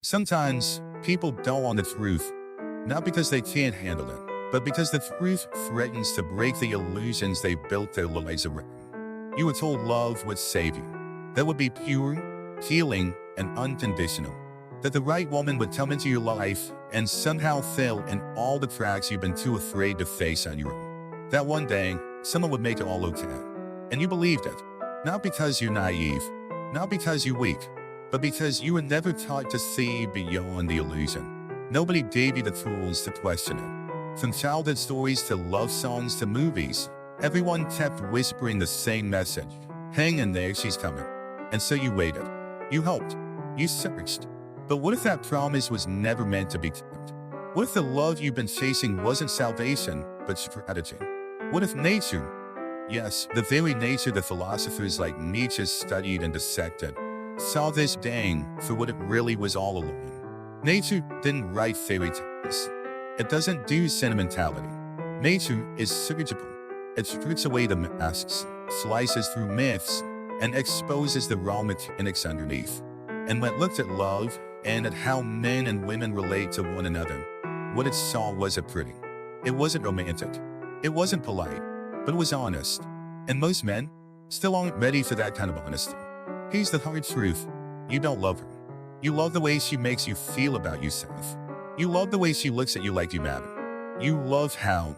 Sometimes people don't want the truth, not because they can't handle it, but because the truth threatens to break the illusions they built their lives around. You were told love would save you, that would be pure, healing, and unconditional, that the right woman would come into your life and somehow fill in all the cracks you've been too afraid to face on your own. That one day, someone would make it all okay. And you believed it, not because you're naive, not because you're weak, but because you were never taught to see beyond the illusion. Nobody gave you the tools to question it. From childhood stories to love songs to movies, everyone kept whispering the same message. Hang in there, she's coming. And so you waited. You hoped. You searched. But what if that promise was never meant to be kept? What if the love you've been chasing wasn't salvation, but strategy? What if nature, yes, the very nature that philosophers like Nietzsche studied and dissected, saw this dang for what it really was all along? Nature didn't write fairy tales. It doesn't do sentimentality. Nature is surgical. It strips away the masks, slices through myths, and exposes the raw mechanics underneath. And when it looked at love and at how men and women relate to one another, what it saw wasn't pretty. It wasn't romantic. It wasn't polite, but it was honest. And most men still aren't ready for that kind of honesty. Here's the hard truth. You don't love her. You love the way she makes you feel about yourself. You love the way she looks at you like you matter. You love how,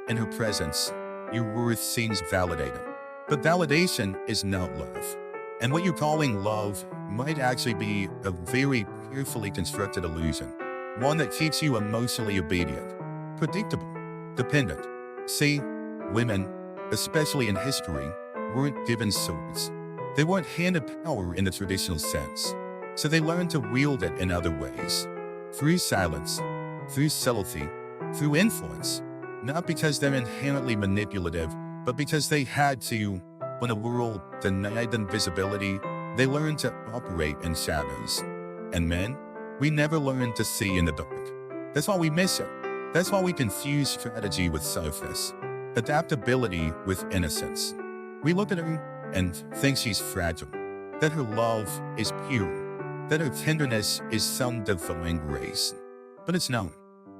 in her presence, your worth seems validated. But validation is not love. And what you're calling love might actually be a very carefully constructed illusion. One that keeps you emotionally obedient, predictable, dependent. See, women, especially in history, weren't given swords. They weren't handed power in the traditional sense, so they learned to wield it in other ways. Through silence, through subtlety, through influence. Not because they're inherently manipulative, but because they had to. When the world denied them visibility, they learned to operate in shadows. And men, we never learned to see in the dark. That's why we miss it. That's why we confuse strategy with softness, adaptability with innocence. We look at her and think she's fragile, that her love is pure, that her tenderness is some divine grace. But it's not.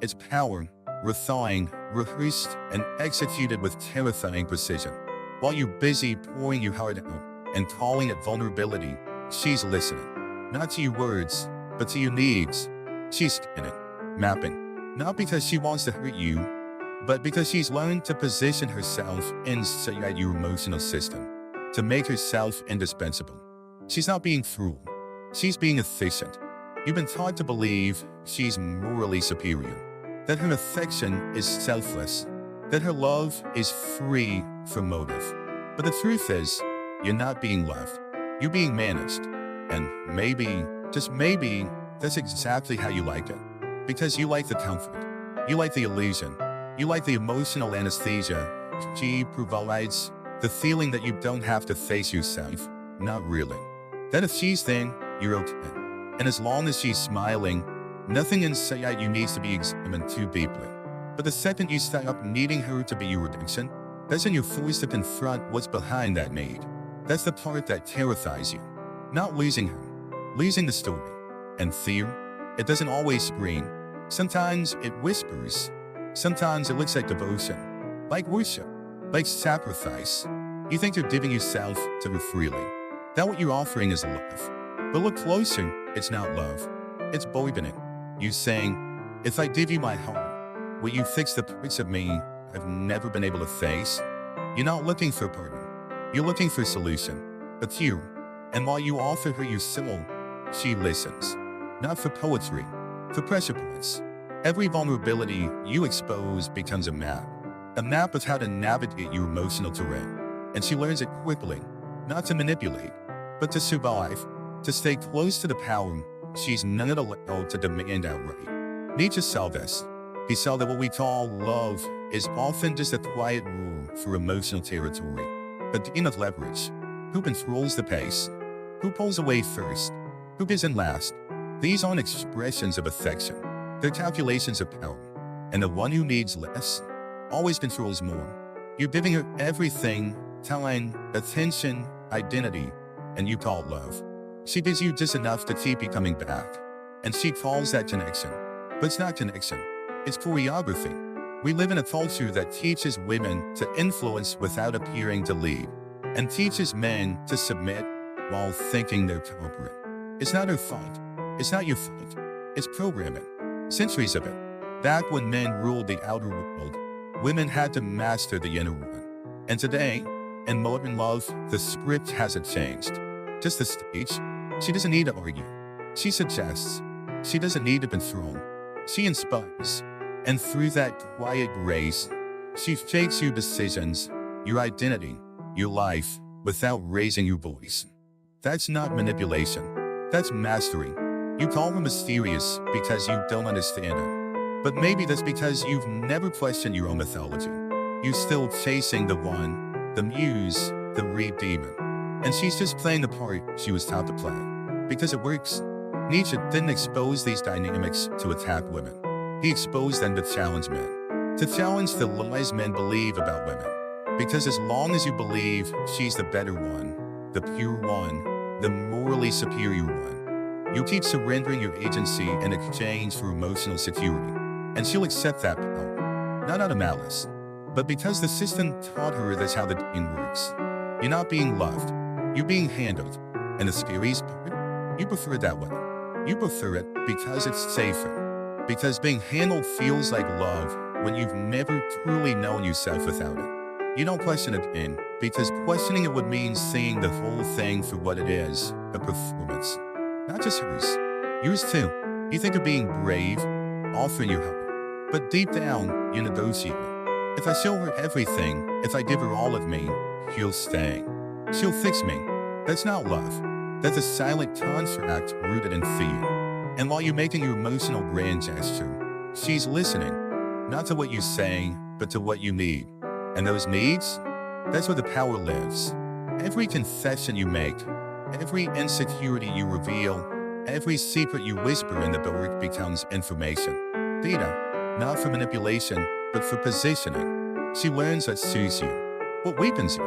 It's power, refined, rehearsed, and executed with terrifying precision. While you're busy pouring your heart out and calling it vulnerability, she's listening. Not to your words, but to your needs. She's scanning, mapping. Not because she wants to hurt you, but because she's learned to position herself inside your emotional system, to make herself indispensable. She's not being cruel. She's being efficient. You've been taught to believe she's morally superior, that her affection is selfless, that her love is free from motive. But the truth is, you're not being loved. You're being managed. And maybe, just maybe, that's exactly how you like it. Because you like the comfort. You like the illusion. You like the emotional anesthesia she provides, the feeling that you don't have to face yourself, not really. That if she's there, you're okay. And as long as she's smiling, nothing inside you needs to be examined too deeply. But the second you stop needing her to be your redemption, that's when you're forced to confront what's behind that need. That's the part that terrifies you. Not losing her, losing the story. And fear, it doesn't always scream. Sometimes it whispers. Sometimes it looks like devotion, like worship, like sacrifice. You think you're giving yourself to her freely. That what you're offering is love. But look closer, it's not love. It's bargaining. You saying, if I give you my heart, will you fix the parts of me I've never been able to face? You're not looking for a partner. You're looking for a solution, a cure. And while you offer her your soul, she listens. Not for poetry, for pressure points. Every vulnerability you expose becomes a map of how to navigate your emotional terrain. And she learns it quickly, not to manipulate, but to survive, to stay close to the power she's not allowed to demand outright. Nietzsche saw this. He saw that what we call love is often just a quiet rule for emotional territory, a game of leverage. Who controls the pace? Who pulls away first? Who gives in last? These aren't expressions of affection. They're calculations of power. And the one who needs less always controls more. You're giving her everything, time, attention, identity, and you call it love. She gives you just enough to keep you coming back. And she calls that connection. But it's not connection. It's choreography. We live in a culture that teaches women to influence without appearing to lead, and teaches men to submit while thinking they're competent. It's not her fault. It's not your fault. It's programming. Centuries of it. Back when men ruled the outer world, women had to master the inner one. And today, in modern love, the script hasn't changed. Just the stage. She doesn't need to argue. She suggests. She doesn't need to control. She inspires. And through that quiet grace, she shapes your decisions, your identity, your life, without raising your voice. That's not manipulation. That's mastery. You call her mysterious because you don't understand it. But maybe that's because you've never questioned your own mythology. You're still chasing the one, the muse, the reed demon. And she's just playing the part she was taught to play. Because it works. Nietzsche didn't expose these dynamics to attack women. He exposed them to challenge men. To challenge the lies men believe about women. Because as long as you believe she's the better one, the pure one, the morally superior one, you keep surrendering your agency in exchange for emotional security. And she'll accept that power. Not out of malice, but because the system taught her that's how the game works. You're not being loved. You're being handled. And the scariest part, you prefer it that way. You prefer it because it's safer. Because being handled feels like love when you've never truly known yourself without it. You don't question it in, because questioning it would mean seeing the whole thing for what it is, a performance. Not just hers. Yours too. You think of being brave, offering your help. But deep down, you negotiate. If I show her everything, if I give her all of me, she'll stay. She'll fix me. That's not love. That's a silent contract rooted in fear. And while you're making your emotional grand gesture, she's listening, not to what you say, but to what you need. And those needs? That's where the power lives. Every confession you make, every insecurity you reveal, every secret you whisper in the dark becomes information. Data, not for manipulation, but for positioning. She learns what suits you, what weakens you,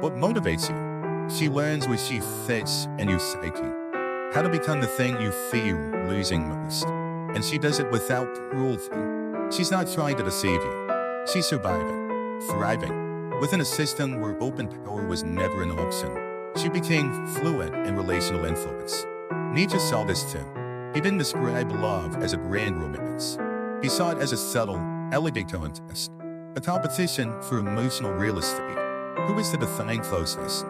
what motivates you. She learns where she fits in your psyche, how to become the thing you fear losing most. And she does it without cruelty. She's not trying to deceive you. She's surviving. Thriving. Within a system where open power was never an option, she became fluent in relational influence. Nietzsche saw this too. He didn't describe love as a grand romance. He saw it as a subtle, elegant contest, a competition for emotional real estate. Who is to define closeness?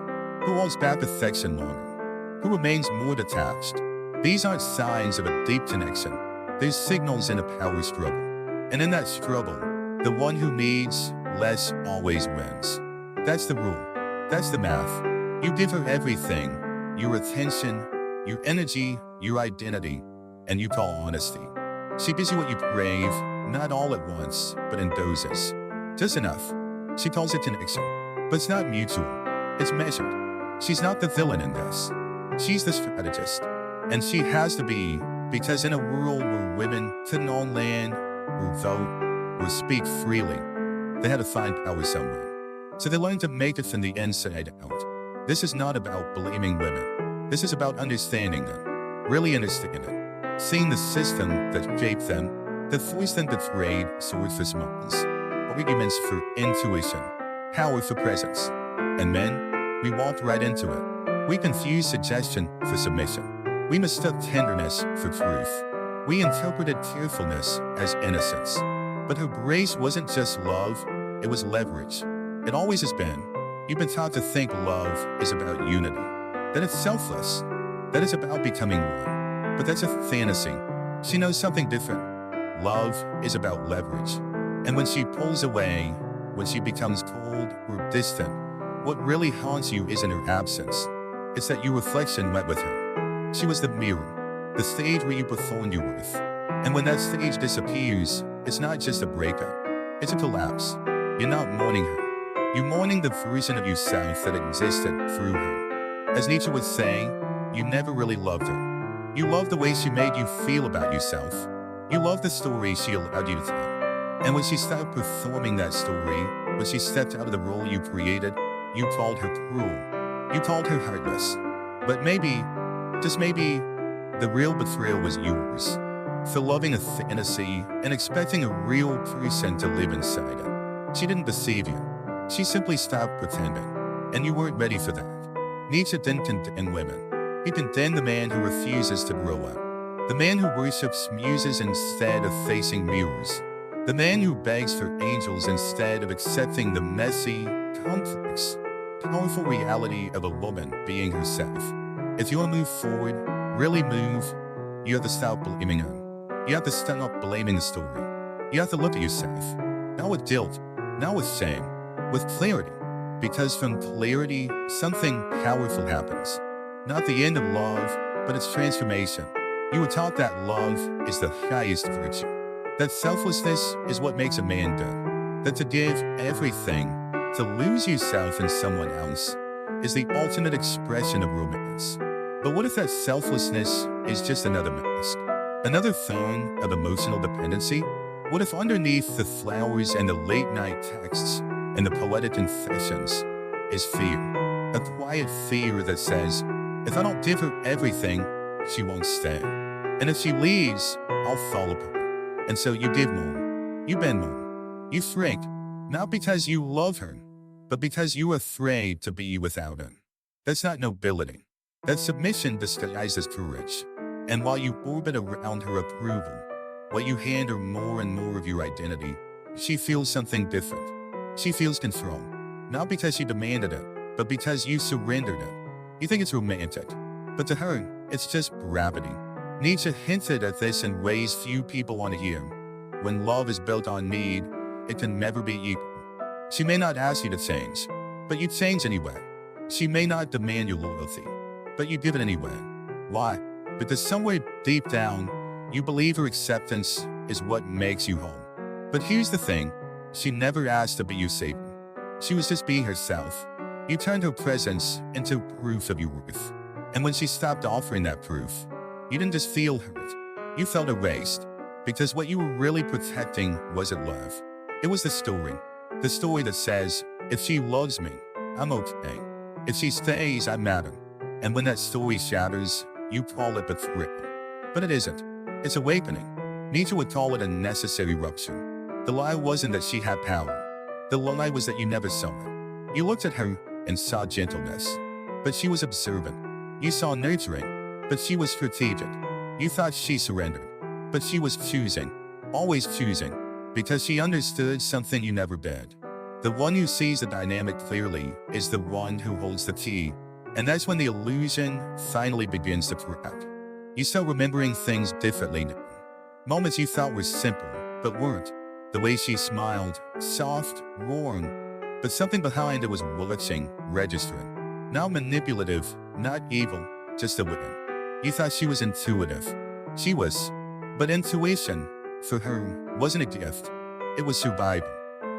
Who holds back affection longer? Who remains more detached? These aren't signs of a deep connection. They're signals in a power struggle. And in that struggle, the one who needs less always wins. That's the rule. That's the math. You give her everything, your attention, your energy, your identity, and you call honesty. She gives you what you crave, not all at once, but in doses. Just enough. She calls it connection. But it's not mutual. It's measured. She's not the villain in this. She's the strategist. And she has to be, because in a world where women couldn't own land, or vote, or speak freely, they had to find power somewhere. So they learned to make it from the inside out. This is not about blaming women. This is about understanding them, really understanding them, seeing the system that shaped them, that forced them to trade swords for smiles, arguments for intuition, power for presence. And men, we walked right into it. We confused suggestion for submission. We mistook tenderness for truth. We interpreted tearfulness as innocence. But her grace wasn't just love, it was leverage. It always has been. You've been taught to think love is about unity, that it's selfless, that it's about becoming one. But that's a fantasy. She knows something different. Love is about leverage. And when she pulls away, when she becomes cold or distant, what really haunts you isn't her absence. It's that your reflection went with her. She was the mirror, the stage where you performed your worth. And when that stage disappears, it's not just a breakup, it's a collapse. You're not mourning her. You're mourning the version of yourself that existed through her. As Nietzsche would say, you never really loved her. You loved the way she made you feel about yourself. You loved the story she allowed you to tell. And when she stopped performing that story, when she stepped out of the role you created, you called her cruel. You called her heartless. But maybe, just maybe, The real betrayal was yours. For loving a fantasy and expecting a real person to live inside it. She didn't deceive you. She simply stopped pretending. And you weren't ready for that. Nietzsche didn't condemn women. He condemned the man who refuses to grow up. The man who worships muses instead of facing mirrors. The man who begs for angels instead of accepting the messy, complex, powerful reality of a woman being herself. If you want to move forward, really move, you have to stop blaming him. You have to stop blaming the story. You have to look at yourself. Not with guilt, not with shame, with clarity. Because from clarity, something powerful happens. Not the end of love, but its transformation. You were taught that love is the highest virtue. That selflessness is what makes a man good. That to give everything, to lose yourself in someone else, is the ultimate expression of romance. But what if that selflessness is just another mask? Another thing of emotional dependency? What if underneath the flowers and the late-night texts and the poetic confessions is fear? A quiet fear that says, if I don't give her everything, she won't stay. And if she leaves, I'll fall apart. And so you give more, you bend more, you shrink, not because you love her, but because you're afraid to be without her. That's not nobility. That's submission disguised as courage. And while you orbit around her approval, while you hand her more and more of your identity, she feels something different. She feels control, not because she demanded it, but because you surrendered it. You think it's romantic, but to her, it's just gravity. Nietzsche hinted at this in ways few people want to hear. When love is built on need, it can never be equal. She may not ask you to change, but you change anyway. She may not demand your loyalty, but you give it anyway. Why? Because somewhere deep down, you believe her acceptance is what makes you home. But here's the thing, she never asked to be your savior. She was just being herself. You turned her presence into proof of your worth. And when she stopped offering that proof, you didn't just feel hurt, you felt erased. Because what you were really protecting wasn't love. It was the story. The story that says, if she loves me, I'm okay. If she stays, I matter. And when that story shatters, you call it betrayal. But it isn't. It's awakening. Nietzsche would call it a necessary rupture. The lie wasn't that she had power. The lie was that you never saw it. You looked at her and saw gentleness. But she was observant. You saw nurturing. But she was strategic. You thought she surrendered. But she was choosing. Always choosing. Because she understood something you never did. The one who sees the dynamic clearly is the one who holds the key. And that's when the illusion finally begins to crack. You start remembering things differently now. Moments you thought were simple, but weren't. The way she smiled, soft, warm, but something behind it was watching, registering. Not manipulative, not evil, just a woman. You thought she was intuitive. She was. But intuition, for her, wasn't a gift. It was survival.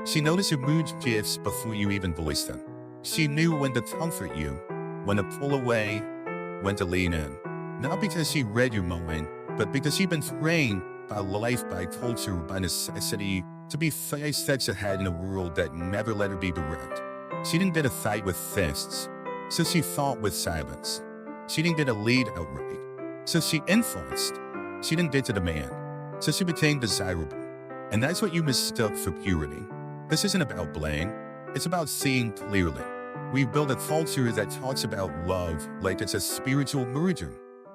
She noticed your mood shifts before you even voiced them. She knew when to comfort you, when to pull away, when to lean in. Not because she read your mind, but because she'd been trained by life, by culture, by necessity, to be 5 steps ahead in a world that never let her be direct. She didn't get a fight with fists, so she fought with silence. She didn't get a lead outright, so she influenced. She didn't get to demand, so she became desirable. And that's what you mistook for purity. This isn't about blame, it's about seeing clearly. We've built a culture that talks about love like it's a spiritual merger.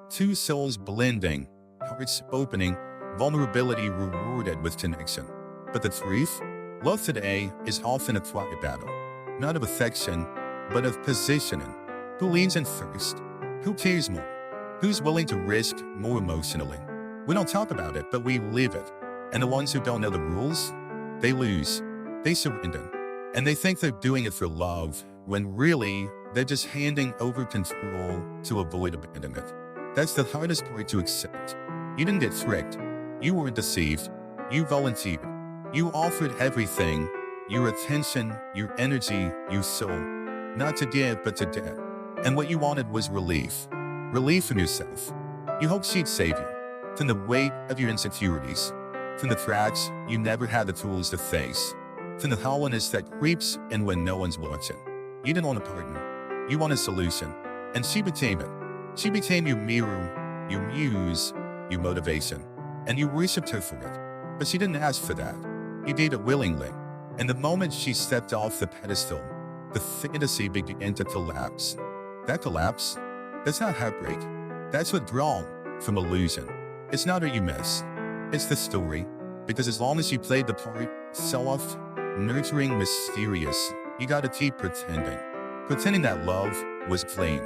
2 souls blending, hearts opening, vulnerability rewarded with connection. But the truth? Love today is often a quiet battle. Not of affection, but of positioning. Who leans in first? Who cares more? Who's willing to risk more emotionally? We don't talk about it, but we live it. And the ones who don't know the rules, they lose. They surrender. And they think they're doing it for love, when really, they're just handing over control to avoid abandonment. That's the hardest part to accept. You didn't get tricked. You weren't deceived. You volunteered. You offered everything, your attention, your energy, your soul. Not to give, but to get. And what you wanted was relief. Relief from yourself. You hoped she'd save you. From the weight of your insecurities. From the cracks you never had the tools to face. From the hollowness that creeps in when no one's watching. You didn't want a partner. You want a solution. And she became it. She became your mirror, your muse, your motivation, and you worshipped her for it. But she didn't ask for that. You did it willingly. And the moment she stepped off the pedestal, the fantasy began to collapse. That collapse? That's not heartbreak. That's withdrawal from illusion. It's not what you miss. It's the story. Because as long as you played the part, soft, nurturing, mysterious, you gotta keep pretending. Pretending that love was plain,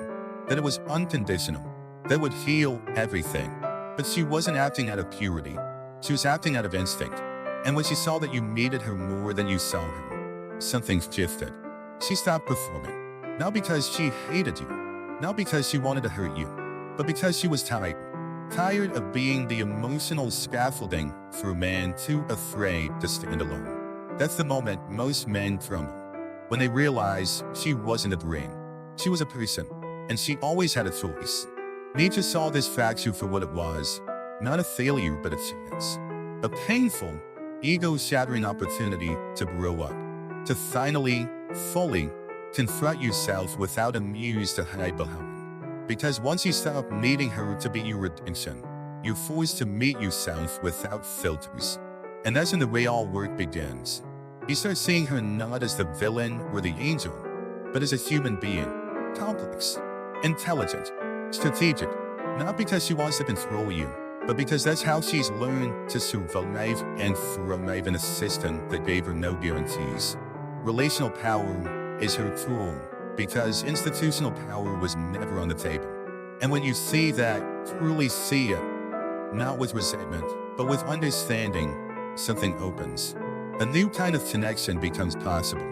that it was unconditional, that would heal everything. But she wasn't acting out of purity. She was acting out of instinct. And when she saw that you needed her more than you saw her, something shifted. She stopped performing. Not because she hated you, not because she wanted to hurt you, but because she was tired. Tired of being the emotional scaffolding for a man too afraid to stand alone. That's the moment most men crumble. When they realize she wasn't a dream. She was a person, and she always had a choice. Nietzsche saw this fracture for what it was, not a failure but a chance. A painful, ego-shattering opportunity to grow up, to finally, fully, confront yourself without a muse to hide behind. Because once you stop needing her to be your redemption, you're forced to meet yourself without filters. And that's when the real work begins. You start seeing her not as the villain or the angel, but as a human being, complex, intelligent, strategic, not because she wants to control you, but because that's how she's learned to survive and thrive in a system that gave her no guarantees. Relational power is her tool, because institutional power was never on the table. And when you see that, truly see it, not with resentment, but with understanding, something opens. A new kind of connection becomes possible,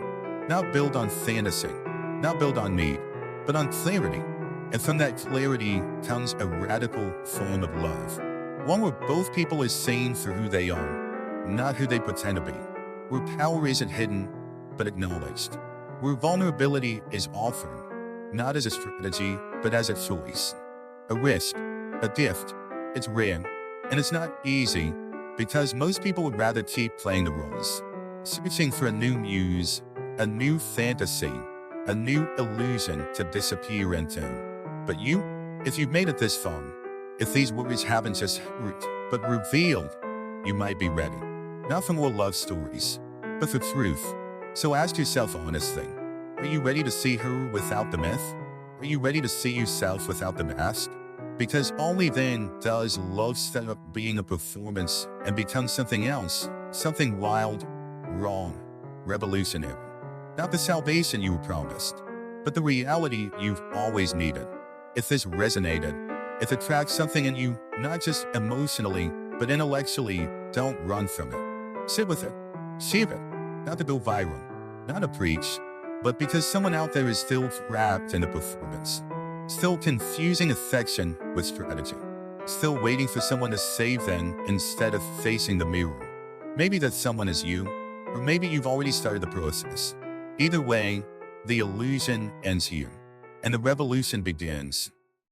not built on fantasy, not built on need, but on clarity. And from that clarity comes a radical form of love. One where both people are seen for who they are, not who they pretend to be. Where power isn't hidden, but acknowledged. Where vulnerability is offered, not as a strategy, but as a choice. A risk, a gift. It's rare, and it's not easy, because most people would rather keep playing the roles, searching for a new muse, a new fantasy, a new illusion to disappear into. But you, if you've made it this far, if these words haven't just hurt, but revealed, you might be ready. Not for more love stories, but for truth. So ask yourself honestly, are you ready to see her without the myth? Are you ready to see yourself without the mask? Because only then does love stop being a performance and become something else, something wild, wrong, revolutionary. Not the salvation you were promised, but the reality you've always needed. If this resonated, if it tracks something in you, not just emotionally, but intellectually, don't run from it. Sit with it. Share it. Not to go viral, not to preach, but because someone out there is still trapped in a performance. Still confusing affection with strategy. Still waiting for someone to save them instead of facing the mirror. Maybe that someone is you, or maybe you've already started the process. Either way, the illusion ends here, and the revolution begins.